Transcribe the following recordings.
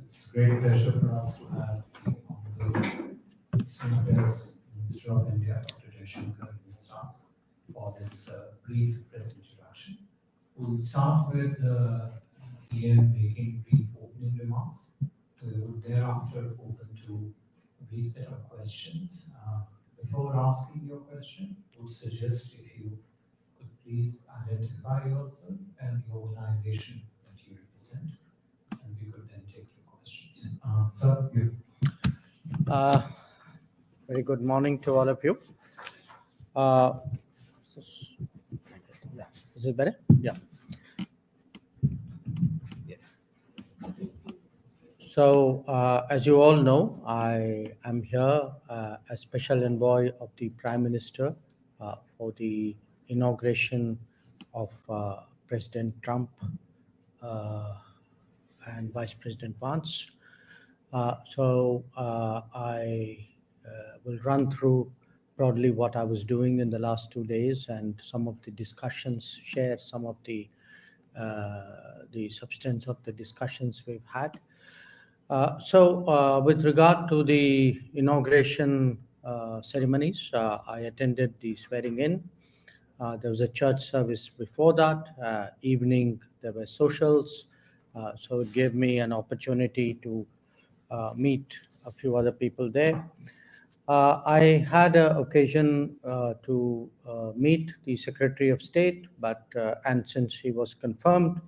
It's a great pleasure for us to have the Honorable Senators Minister of India, Dr. Jaishankar, with us for this brief press introduction. We'll start with PM making brief opening remarks. We will thereafter open to a brief set of questions. Before asking your question, I would suggest if you could please identify yourself and the organization that you represent, and we could then take your questions. Sir, you. Very good morning to all of you. Yeah. Is it better? Yeah. Yes. So, as you all know, I am here as special envoy of the Prime Minister for the inauguration of President Trump and Vice President Vance. I will run through broadly what I was doing in the last 2 days and some of the discussions, share some of the substance of the discussions we've had. With regard to the inauguration ceremonies, I attended the swearing in. There was a church service before that. Evening, there were socials. So it gave me an opportunity to meet a few other people there. I had an occasion to meet the Secretary of State, and since he was confirmed,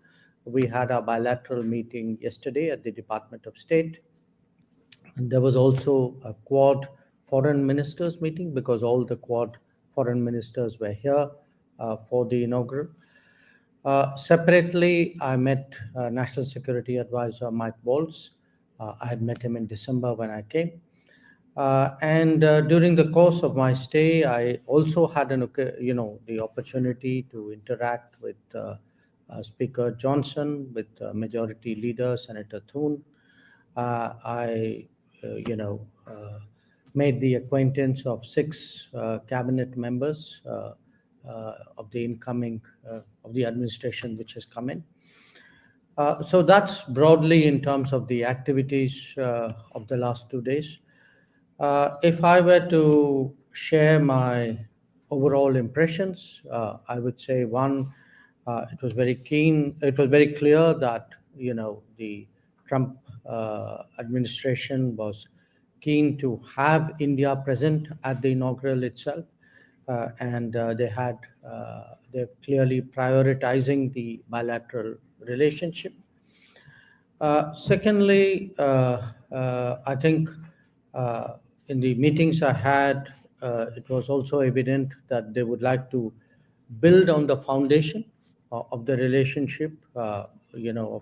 we had a bilateral meeting yesterday at the Department of State. And there was also a Quad foreign ministers meeting because all the Quad foreign ministers were here for the inaugural. Separately, I met National Security Advisor Mike Waltz. I had met him in December when I came. During the course of my stay, I also had the opportunity to interact with Speaker Johnson, with Majority Leader Senator Thune. I made the acquaintance of 6 cabinet members of the incoming of the administration which has come in. So that's broadly in terms of the activities of the last 2 days. If I were to share my overall impressions, I would say one, it was very clear that the Trump administration was keen to have India present at the inaugural itself, and they're clearly prioritizing the bilateral relationship. Secondly, I think in the meetings I had, it was also evident that they would like to build on the foundation of the relationship, a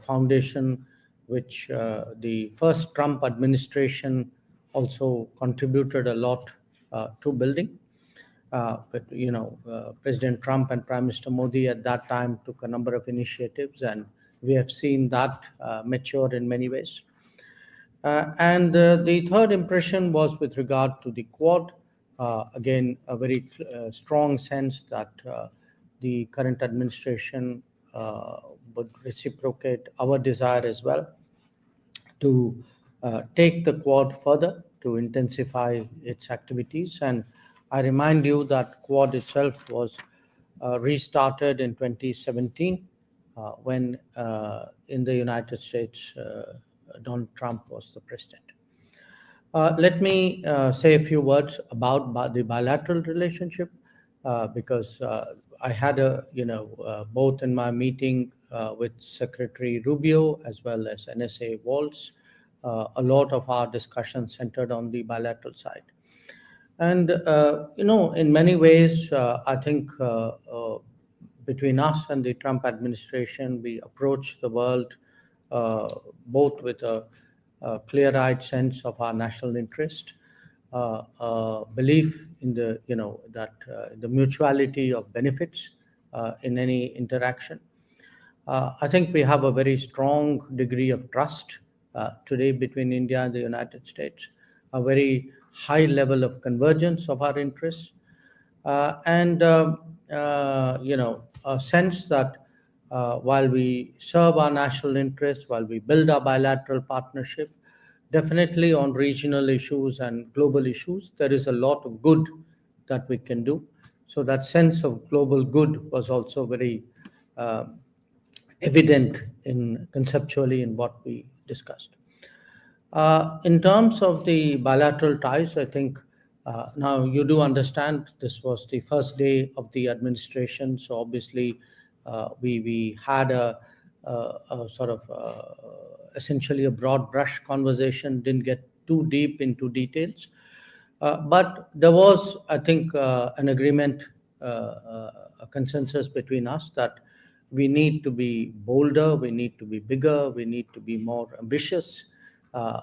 foundation which the first Trump administration also contributed a lot to building. President Trump and Prime Minister Modi at that time took a number of initiatives, and we have seen that mature in many ways. The third impression was with regard to the Quad. Again, a very strong sense that the current administration would reciprocate our desire as well to take the Quad further, to intensify its activities. And I remind you that Quad itself was restarted in 2017 when in the United States Donald Trump was the president. Let me say a few words about the bilateral relationship because I had both in my meeting with Secretary Rubio as well as NSA Waltz, a lot of our discussion centered on the bilateral side. And, in many ways, I think between us and the Trump administration, we approach the world both with a clear-eyed sense of our national interest, belief in the mutuality of benefits in any interaction. I think we have a very strong degree of trust today between India and the United States, a very high level of convergence of our interests, and a sense that while we serve our national interests, while we build our bilateral partnership, definitely on regional issues and global issues, there is a lot of good that we can do. So that sense of global good was also very uh, evident in conceptually in what we discussed. In terms of the bilateral ties, I think now you do understand this was the first day of the administration, so obviously we had a sort of essentially a broad brush conversation, didn't get too deep into details. But there was, I think, an agreement, a consensus between us that we need to be bolder, we need to be bigger, we need to be more ambitious. Uh,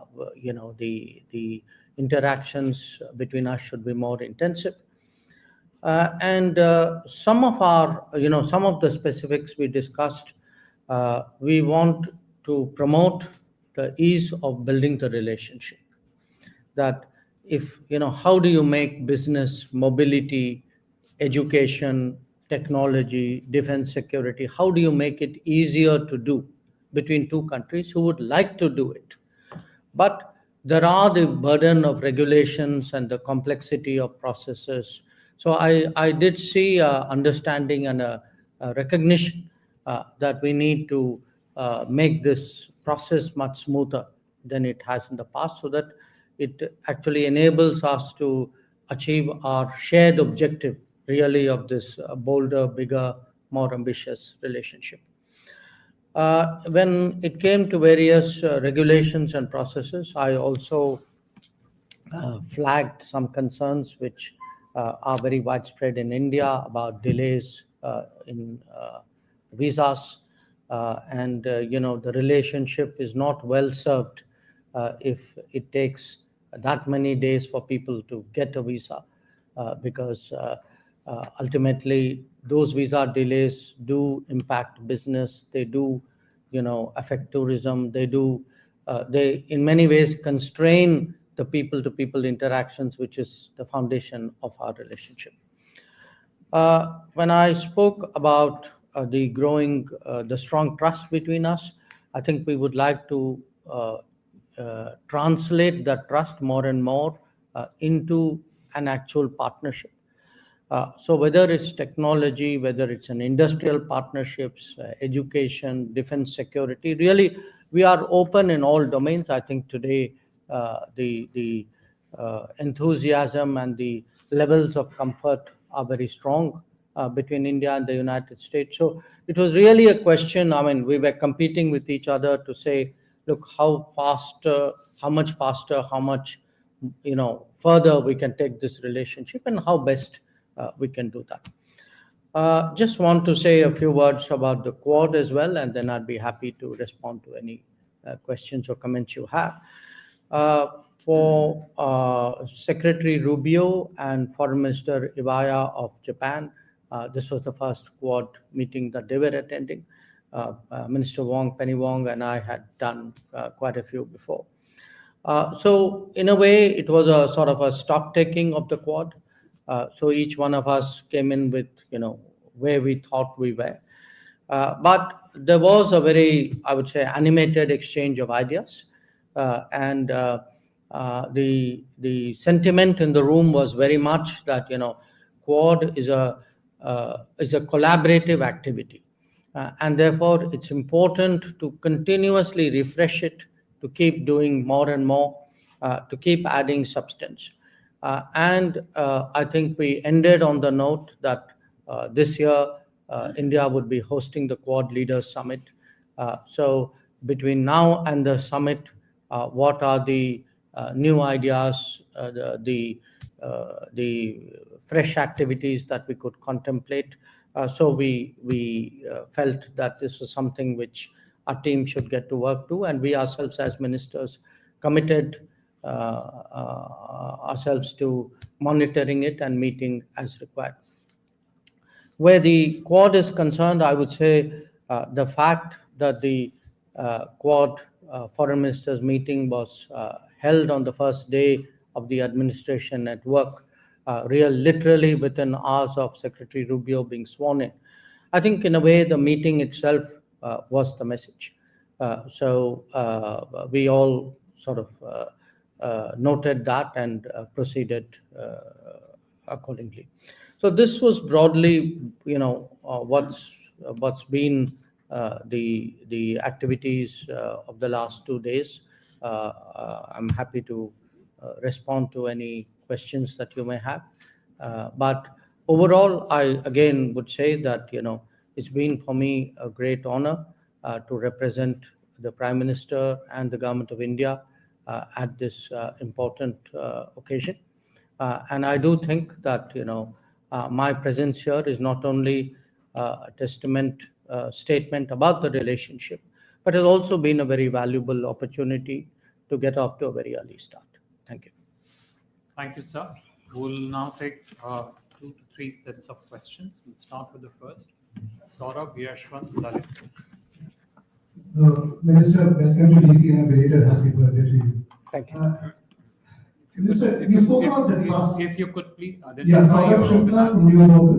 the interactions between us should be more intensive. And some of our, some of the specifics we discussed, we want to promote the ease of building the relationship. That if, how do you make business, mobility, education, technology, defense, security, how do you make it easier to do between two countries who would like to do it? But there are the burden of regulations and the complexity of processes. So I did see understanding and a recognition that we need to make this process much smoother than it has in the past, so that it actually enables us to achieve our shared objective, really, of this bolder, bigger, more ambitious relationship. When it came to various regulations and processes, I also flagged some concerns which are very widespread in India about delays in visas, and the relationship is not well served if it takes that many days for people to get a visa, because ultimately those visa delays do impact business. They do, affect tourism. They do, they in many ways constrain the people to people interactions, which is the foundation of our relationship. When I spoke about the strong trust between us, I think we would like to translate that trust more and more into an actual partnership. So whether it's technology, whether it's an industrial partnerships, education, defense, security, really we are open in all domains. I think today the enthusiasm and the levels of comfort are very strong between India and the United States. So it was really a question. I mean, we were competing with each other to say, look, how fast, how much faster, how much further we can take this relationship, and how best we can do that. Just want to say a few words about the Quad as well, and then I'd be happy to respond to any questions or comments you have. Uh, for Secretary Rubio and Foreign Minister Iwaya of Japan, this was the first Quad meeting that they were attending. Minister Wong, Penny Wong, and I had done quite a few before. So in a way, it was a sort of a stock taking of the Quad. So each one of us came in with, where we thought we were. But there was a very, I would say, animated exchange of ideas. And the sentiment in the room was very much that, Quad is a collaborative activity. And therefore, it's important to continuously refresh it, to keep doing more and more, to keep adding substance. And I think we ended on the note that this year India would be hosting the Quad Leaders Summit. So between now and the summit, what are the new ideas, the fresh activities that we could contemplate? So we felt that this was something which our team should get to work to, and we ourselves as ministers committed ourselves to monitoring it and meeting as required. Where the Quad is concerned, I would say the fact that the Quad foreign ministers meeting was held on the first day of the administration at work, literally within hours of Secretary Rubio being sworn in. I think in a way the meeting itself was the message. So we all sort of noted that and proceeded accordingly. So this was broadly, what's been the activities of the last 2 days. I'm happy to respond to any questions that you may have. But overall, I again would say that it's been for me a great honor to represent the Prime Minister and the Government of India at this important occasion. And I do think that my presence here is not only a testament statement about the relationship, but has also been a very valuable opportunity to get off to a very early start. Thank you. Thank you, sir. We'll now take 2 to 3 sets of questions. We'll start with the first. Saurabh, Yashwant, Lalit. Minister, welcome to DC and a belated happy birthday to you. Thank you. Minister, you spoke about the trust. If you could please Yeah, identify Saurabh Shukla from New Global.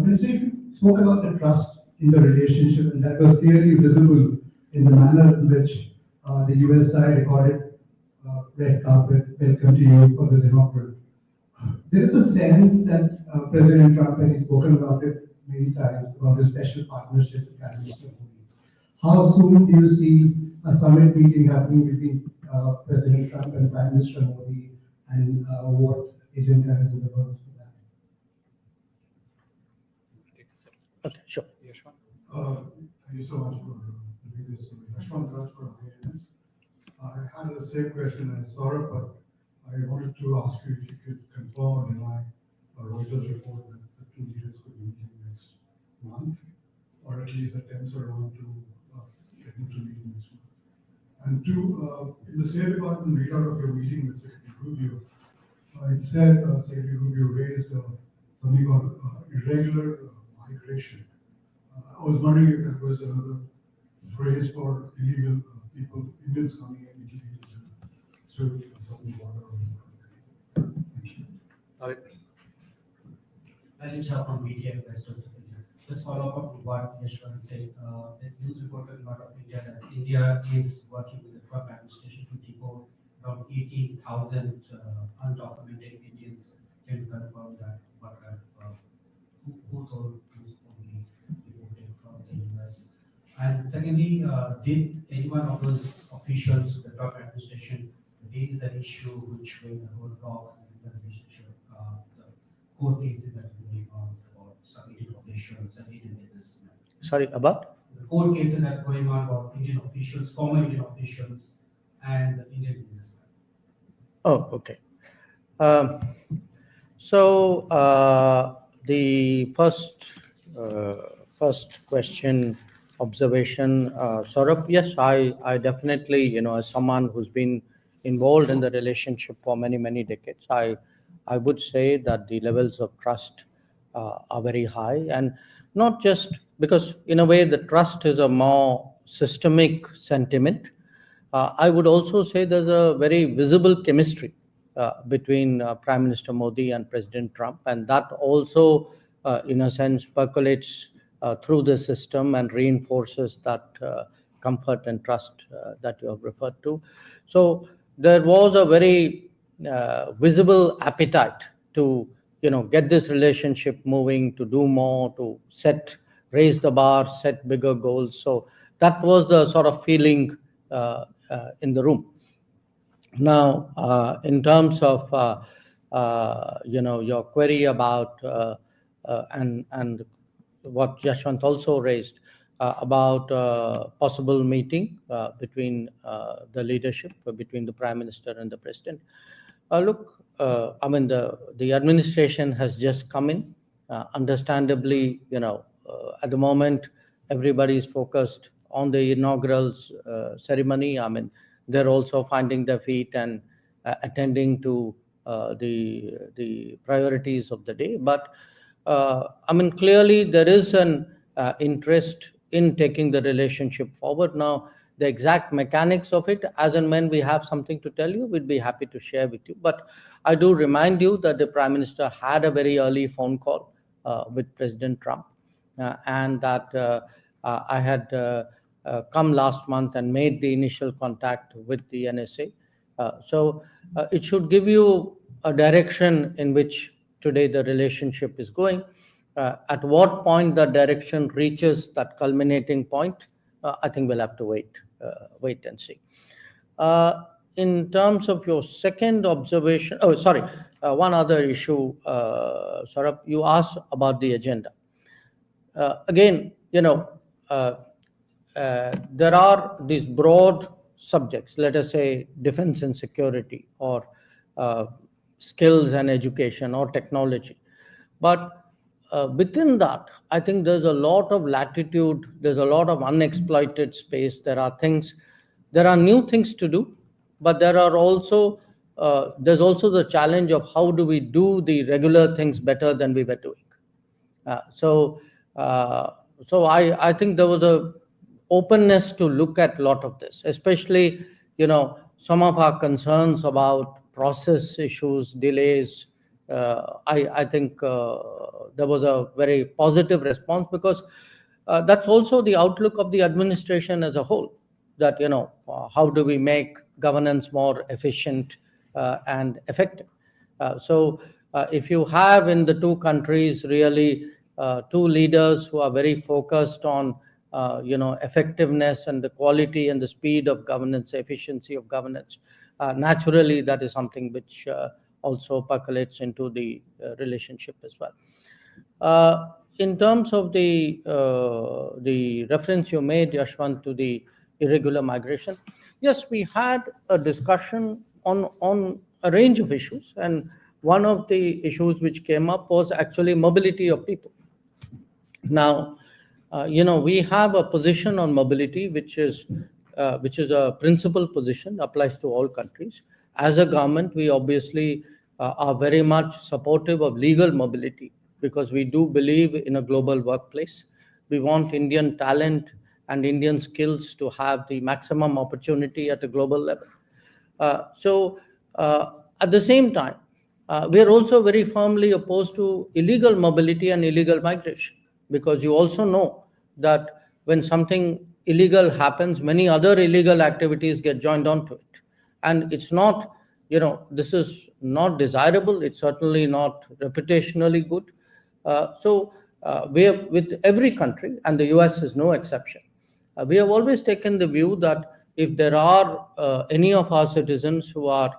Minister, you spoke about the trust in the relationship, and that was clearly visible in the manner in which the US side recorded red carpet welcome to you for this inaugural. There is a sense that President Trump, and he's spoken about it many times, about his special partnership with Prime Minister Modi. How soon do you see a summit meeting happening between President Trump and Prime Minister Modi, and what agenda has been developed for that? Okay, sure. Yashwant. Thank you so much for doing this. Yashwant Raj for Awareness. I had the same question as Saurabh, but I wanted to ask you if you could confirm or deny a Reuters report that the two leaders could be meeting next month, or at least attempts are on to get them to meet next month. And two, in the State Department readout of your meeting with Secretary Rubio, it said Secretary Rubio raised something called irregular migration. I was wondering if that was another phrase for illegal people, Indians coming in illegally through the southern border. Thank you. Lalit. Lalit Shah from Media Investors of India. Just follow up on what Yashwant said. There's news reported out of India that India is working with the Trump administration to deport around 18,000 undocumented Indians. Can you confirm that? What who told who's only deported from the US? And secondly, did any one of those officials of the Trump administration raise the issue which were the roadblocks in the relationship, the court cases that are going on about some Indian officials and Indian businessmen? Sorry, about? The court cases that are going on about Indian officials, former Indian officials, and the Indian businessmen. Oh, okay. So the first question, observation, Saurabh, yes, I definitely, as someone who's been involved in the relationship for many, many decades, I would say that the levels of trust are very high, and not just because in a way the trust is a more systemic sentiment. I would also say there's a very visible chemistry between Prime Minister Modi and President Trump, and that also, in a sense, percolates through the system and reinforces that comfort and trust that you have referred to. So there was a very visible appetite to get this relationship moving, to do more, to raise the bar, set bigger goals. So that was the sort of feeling in the room. Now, in terms of your query about and what Yashwant also raised about possible meeting between the leadership, between the Prime Minister and the President. Look, I mean, the administration has just come in. Understandably, at the moment, everybody is focused on the inaugural ceremony. I mean, they're also finding their feet and attending to the priorities of the day. But I mean, clearly there is an interest in taking the relationship forward. Now, the exact mechanics of it, as and when we have something to tell you, we'd be happy to share with you. But I do remind you that the Prime Minister had a very early phone call with President Trump. and that I had come last month and made the initial contact with the NSA. So it should give you a direction in which today the relationship is going. At what point the direction reaches that culminating point, I think we'll have to wait and see. In terms of your second observation, one other issue, Saurabh, you asked about the agenda. Again, there are these broad subjects, let us say defense and security, or skills and education, or technology. But within that, I think there's a lot of latitude, there's a lot of unexploited space. There are new things to do, but there's also the challenge of how do we do the regular things better than we were doing. So I think there was a openness to look at a lot of this, especially some of our concerns about process issues, delays. I think there was a very positive response, because that's also the outlook of the administration as a whole, that how do we make governance more efficient and effective. So if you have in the two countries really two leaders who are very focused on effectiveness and the quality and the speed of governance, efficiency of governance, naturally that is something which also percolates into the relationship as well. In terms of the reference you made, Yashwant, to the irregular migration, yes, we had a discussion on a range of issues, and one of the issues which came up was actually mobility of people. Now, we have a position on mobility which is a principal position, applies to all countries. As a government, we obviously are very much supportive of legal mobility, because we do believe in a global workplace. We want Indian talent and Indian skills to have the maximum opportunity at a global level. So at the same time, we are also very firmly opposed to illegal mobility and illegal migration, because you also know that when something illegal happens, many other illegal activities get joined onto it. And it's not, this is not desirable. It's certainly not reputationally good. So we have, with every country, and the US is no exception, we have always taken the view that if there are any of our citizens who are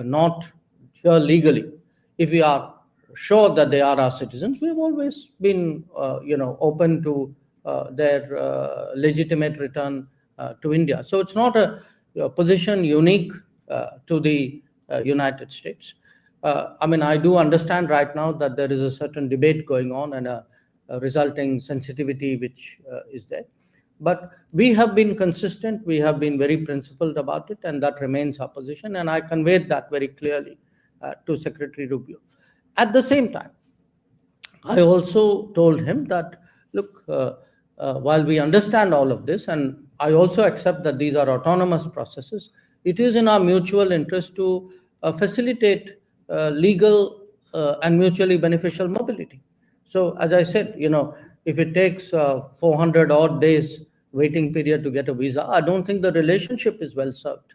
not here legally, if we are sure that they are our citizens, we have always been, open to their legitimate return to India. So it's not a position unique to the United States. I do understand right now that there is a certain debate going on and a resulting sensitivity which is there. But we have been consistent, we have been very principled about it, and that remains our position. And I conveyed that very clearly to Secretary Rubio. At the same time, I also told him that, look, while we understand all of this, and I also accept that these are autonomous processes, it is in our mutual interest to facilitate legal and mutually beneficial mobility. So, as I said, if it takes 400 odd days waiting period to get a visa, I don't think the relationship is well served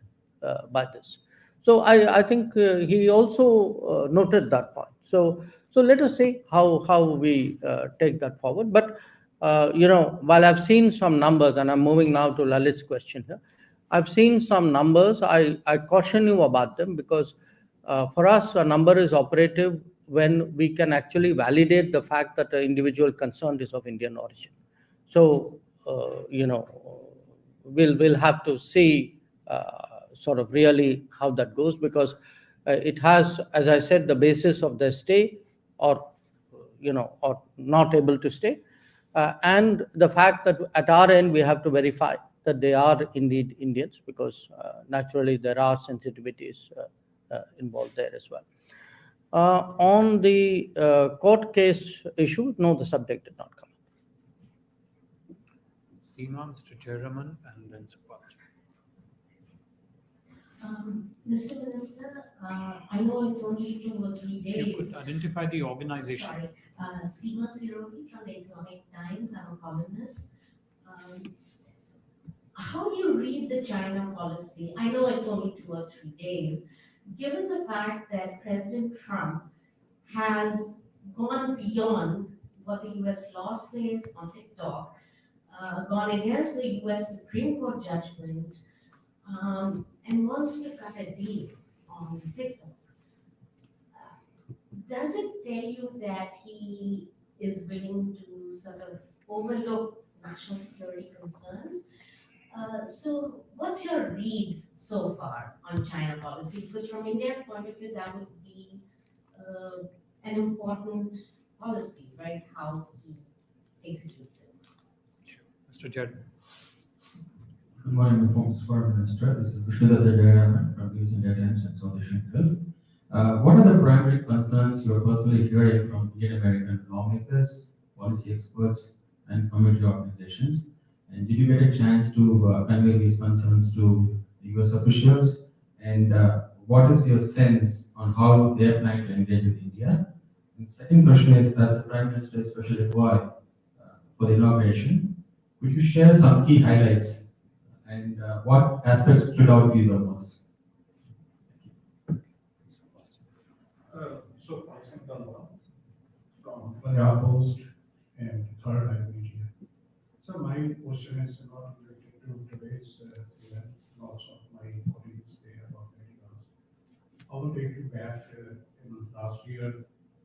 by this. So I think he also noted that point. So let us see how we take that forward. But while I've seen some numbers, and I'm moving now to Lalit's question here, I've seen some numbers. I caution you about them, because for us, a number is operative when we can actually validate the fact that the individual concerned is of Indian origin. So we'll have to see sort of really how that goes, because it has, as I said, the basis of their stay or not able to stay, and the fact that at our end we have to verify that they are indeed Indians, because naturally there are sensitivities involved there as well. On the court case issue, no, the subject did not come up. Seema, Mr. Chairman, and then Supat. Mr. Minister, I know it's only 2 or 3 You could days. identify the organization. Sorry, Seema Sirogi from the Economic Times. I'm a columnist. Um, How do you read the China policy? I know it's only 2 or 3 days. Given the fact that President Trump has gone beyond what the US law says on TikTok, gone against the US Supreme Court judgment, and wants to cut a deal on TikTok. Does it tell you that he is willing to sort of overlook national security concerns? So what's your read so far on China policy? Because from India's point of view, that would be an important policy, right? How he executes it. Mr. Jed. Good morning, Foreign Minister. This is Vishnudatta Jayaraman from News India Times and South Asian Gulf. What are the primary concerns you are personally hearing from Indian American lawmakers, policy experts, and community organizations? And did you get a chance to convey these concerns to the US officials? And what is your sense on how they are planning to engage with India? And the second question is, as the Prime Minister's special envoy for the inauguration, could you share some key highlights and what aspects stood out to you the most? So, Jaishankar from Punjab Post and Third Eye Media. So, my question is not related to today's event. Lots of my colleagues they have already asked. I will take you back in last year.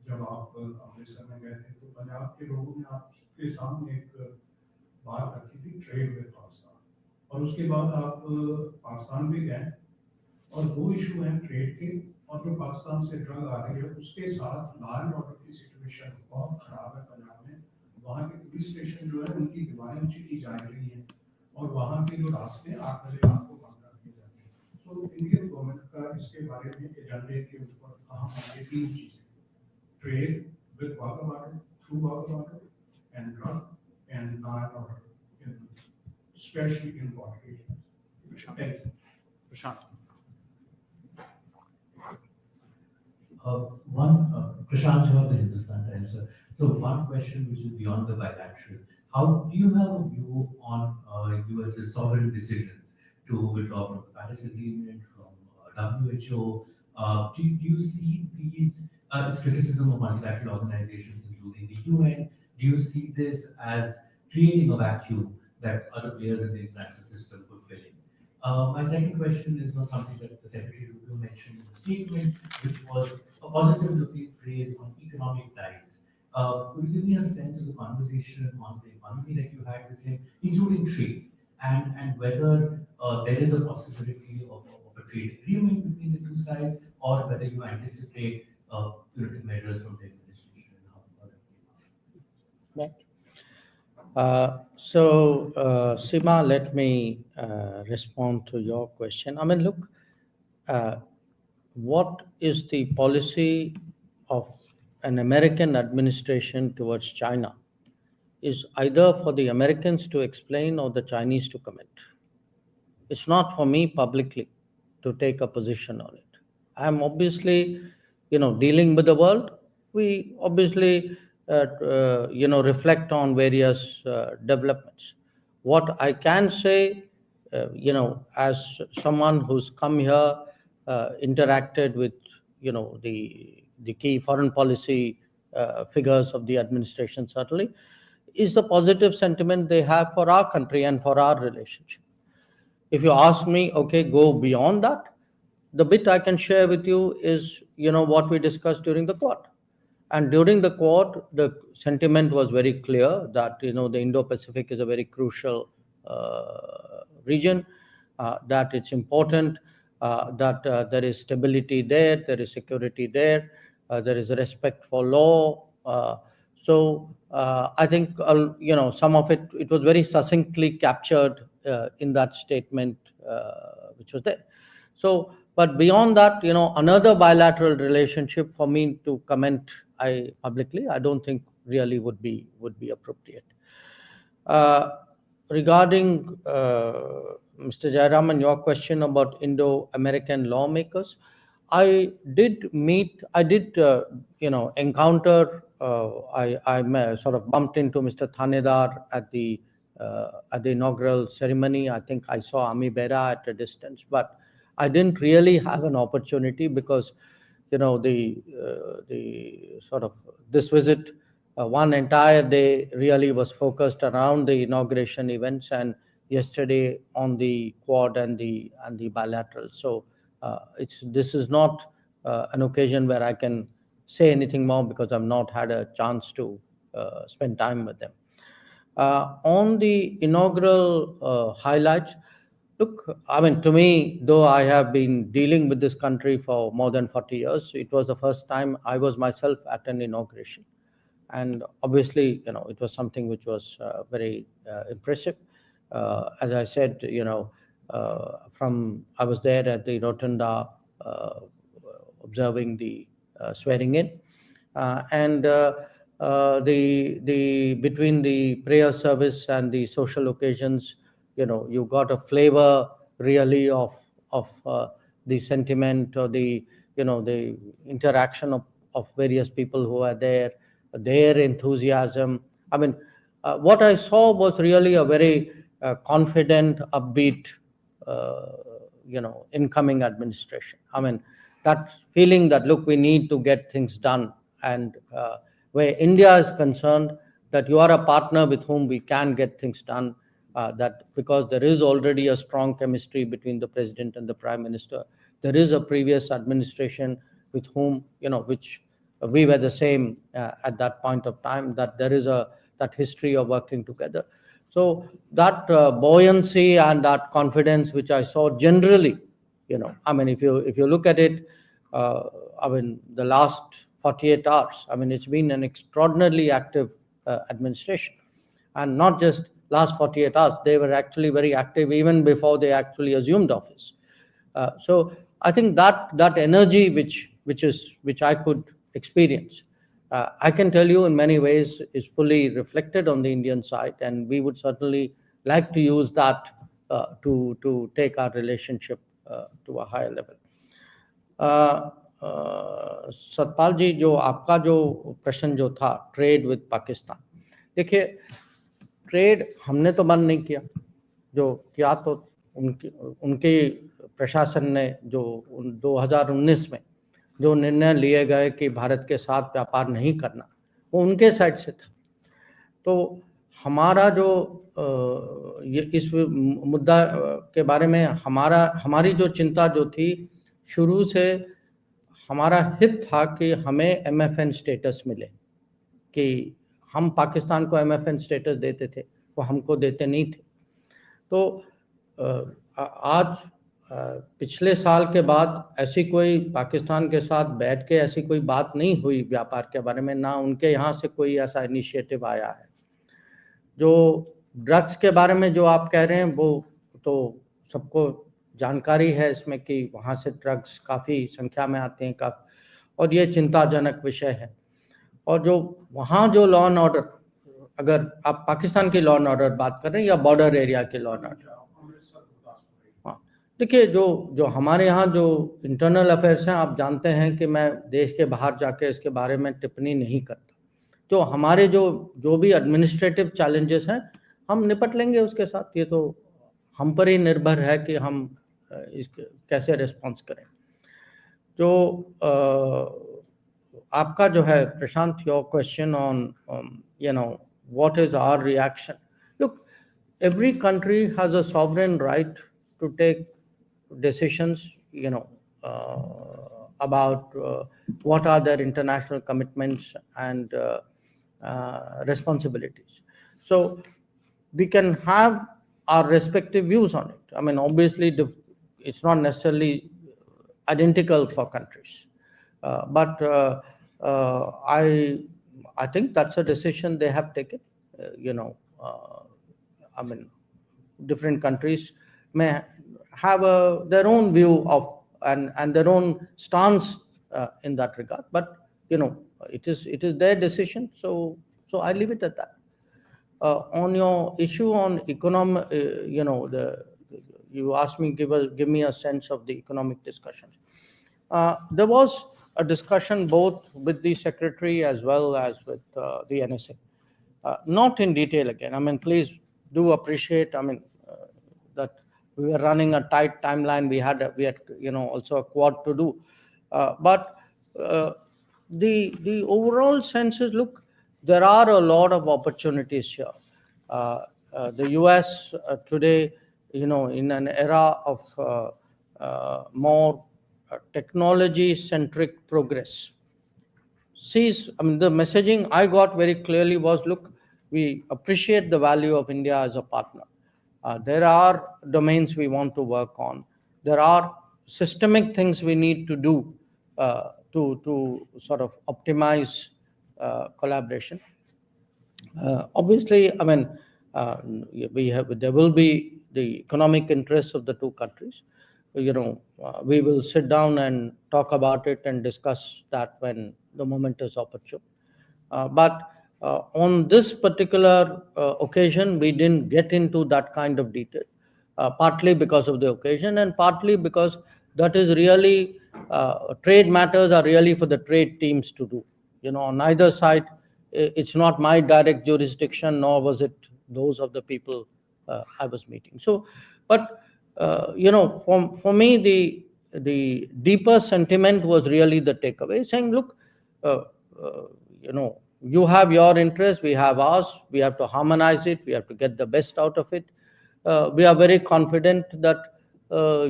जब आप अमृतसर में गए थे तो पंजाब के लोगों ने आपके सामने एक बात रखी थी ट्रेड विद पाकिस्तान और उसके बाद आप पाकिस्तान भी गए और दो इशू हैं ट्रेड के और जो पाकिस्तान से ड्रग आ रही है उसके साथ लॉ एंड ऑर्डर की सिचुएशन बहुत खराब है पंजाब में वहाँ के पुलिस स्टेशन जो है उनकी दीवारें ऊंची की जा रही हैं और वहाँ के जो रास्ते 8 बजे रात को बंद कर दिए जाते हैं तो इंडियन गवर्नमेंट का इसके बारे में एजेंडे के ऊपर कहाँ हमारी 3 चीजें trade with water water, through water water, and drug and non-water, especially in water areas. Thank you. Prashant. Prashant Jha of the Hindustan Times. So one question which is beyond the bilateral. How do you have a view on US's sovereign decisions to withdraw from the Paris Agreement, from WHO? Do you see these, its criticism of multilateral organizations, including the UN? Do you see this as creating a vacuum that other players in the international system could fill in? My second question is on something that the Secretary Rubio mentioned in the statement, which was a positive-looking phrase on economic ties. Could you give me a sense of the conversation on the economy that you had with him, including trade, and whether there is a possibility of a trade agreement between the two sides, or whether you anticipate punitive measures from the administration? Seema, let me respond to your question. I mean, look, what is the policy of an American administration towards China is either for the Americans to explain or the Chinese to comment. It's not for me publicly to take a position on it. I'm obviously, dealing with the world. We obviously, reflect on various developments. What I can say, as someone who's come here, interacted with, the key foreign policy figures of the administration, certainly, is the positive sentiment they have for our country and for our relationship. If you ask me, okay, go beyond that, the bit I can share with you is, what we discussed during the Quad. And during the Quad, the sentiment was very clear that, the Indo-Pacific is a very crucial region, that it's important, that there is stability there is security there is a respect for law. I think, some of it was very succinctly captured in that statement which was there. But beyond that, another bilateral relationship for me to comment publicly, I don't think really would be appropriate. Regarding Mr. Jayaraman, your question about Indo-American lawmakers, I did encounter, I sort of bumped into Mr. Thanedar at the inaugural ceremony. I think I saw Ami Bera at a distance, but I didn't really have an opportunity because, the sort of this visit, one entire day really was focused around the inauguration events, and yesterday on the Quad and the bilateral. So this is not an occasion where I can say anything more because I've not had a chance to spend time with them. On the inaugural highlights, look, I mean, to me, though I have been dealing with this country for more than 40 years, it was the first time I was myself at an inauguration. And obviously, it was something which was very impressive. As I said, I was there at the Rotunda observing the swearing in, and the between the prayer service and the social occasions, you got a flavor really of the sentiment, or the interaction of various people who are there, their enthusiasm. I mean, what I saw was really a very confident, upbeat, incoming administration. I mean, that feeling that, look, we need to get things done, and where India is concerned, that you are a partner with whom we can get things done. That because there is already a strong chemistry between the president and the prime minister. There is a previous administration with whom, which we were the same at that point of time, that there is that history of working together. So that buoyancy and that confidence which I saw generally, I mean, if you look at it, I mean, the last 48 hours, I mean, it's been an extraordinarily active administration. And not just last 48 hours, they were actually very active even before they actually assumed office. So I think that energy which I could experience, I can tell you in many ways is fully reflected on the Indian side, and we would certainly like to use that to take our relationship to a higher level. Satpal जी, जो आपका जो प्रश्न जो था trade with Pakistan, देखिए, trade हमने तो बंद नहीं किया, जो किया तो उनके प्रशासन ने जो 2019 में जो निर्णय लिए गए कि भारत के साथ व्यापार नहीं करना, वो उनके साइड से था। तो हमारा जो इस मुद्दा के बारे में हमारी जो चिंता जो थी, शुरू से हमारा हित था कि हमें MFN स्टेटस मिले, कि हम पाकिस्तान को MFN स्टेटस देते थे, वो हमको देते नहीं थे। तो आज पिछले साल के बाद ऐसी कोई पाकिस्तान के साथ बैठ के ऐसी कोई बात नहीं हुई व्यापार के बारे में, ना उनके यहाँ से कोई ऐसा इनिशिएटिव आया है। जो ड्रग्स के बारे में जो आप कह रहे हैं, वो तो सबको जानकारी है इसमें कि वहाँ से ड्रग्स काफ़ी संख्या में आते हैं, और ये चिंताजनक विषय है। और जो वहाँ जो लॉ एंड ऑर्डर, अगर आप पाकिस्तान की लॉ एंड ऑर्डर बात कर रहे हैं या बॉर्डर एरिया के लॉ एंड ऑर्डर, हाँ, देखिए, जो हमारे यहाँ जो इंटरनल अफेयर्स हैं, आप जानते हैं कि मैं देश के बाहर जाके इसके बारे में टिप्पणी नहीं करता। तो हमारे जो भी एडमिनिस्ट्रेटिव चैलेंजेस हैं, हम निपट लेंगे उसके साथ। ये तो हम पर ही निर्भर है कि हम इसके कैसे रिस्पॉन्स करें। जो आपका जो है Prashant, your question on what is our reaction? Look, every country has a sovereign right to take decisions, about what are their international commitments and responsibilities. So we can have our respective views on it. I mean, obviously, it's not necessarily identical for countries, but I think that's a decision they have taken. I mean, different countries may have their own view of and their own stance in that regard, but it is their decision. So I leave it at that. On your issue on economic, you asked me, give me a sense of the economic discussions. There was a discussion both with the secretary as well as with the NSA. Not in detail again. I mean, please do appreciate. I mean, that we were running a tight timeline. We had also a quad to do, but the overall sense is, look, there are a lot of opportunities here. The US today, in an era of more technology-centric progress, sees, I mean, the messaging I got very clearly was, look, we appreciate the value of India as a partner. There are domains we want to work on. There are systemic things we need to do to sort of optimize collaboration. Obviously, I mean, there will be the economic interests of the two countries. We will sit down and talk about it and discuss that when the moment is opportune. But on this particular occasion, we didn't get into that kind of detail, partly because of the occasion and partly because that is really, trade matters are really for the trade teams to do. On either side, it's not my direct jurisdiction, nor was it those of the people I was meeting. So, but for me, the deeper sentiment was really the takeaway, saying, look, you have your interest, we have ours, we have to harmonize it, we have to get the best out of it. We are very confident that, I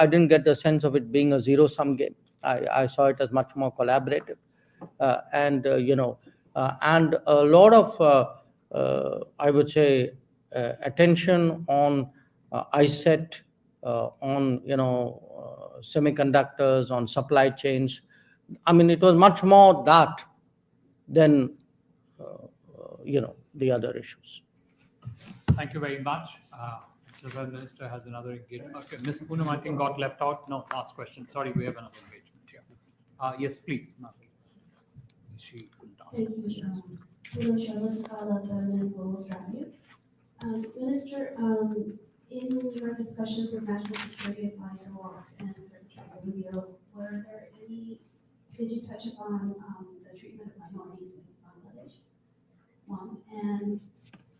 didn't get the sense of it being a zero-sum game. I saw it as much more collaborative. And a lot of, I would say, attention on ISET, on, semiconductors, on supply chains. I mean, it was much more that than, the other issues. Thank you very much. Mr. Prime Minister has another engagement. Okay, Ms. Poonam, I think, got left out. No, last question. Sorry, we have another engagement here. Yes, please. She couldn't answer. Thank you, Minister, in your discussions with National Security Advisor Waltz and Secretary Rubio, did you touch upon the treatment of minorities in Bangladesh? One, and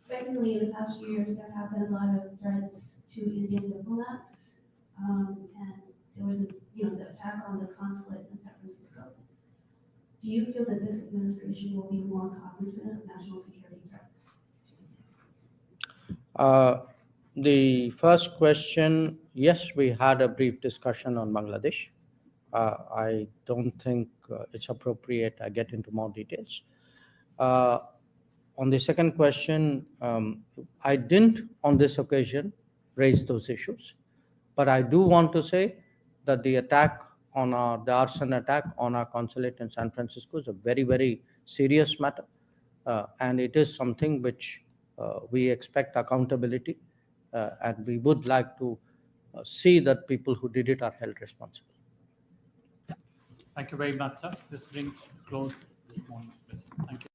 secondly, in the past few years, there have been a lot of threats to Indian diplomats, and there was the attack on the consulate in San Francisco. Do you feel that this administration will be more cognizant of national security threats? The first question, yes, we had a brief discussion on Bangladesh. I don't think it's appropriate I get into more details. On the second question, I didn't on this occasion raise those issues, but I do want to say that the arson attack on our consulate in San Francisco is a very, very serious matter, and it is something which we expect accountability, and we would like to see that people who did it are held responsible. Thank you very much, sir. This brings to close this morning's session. Thank you.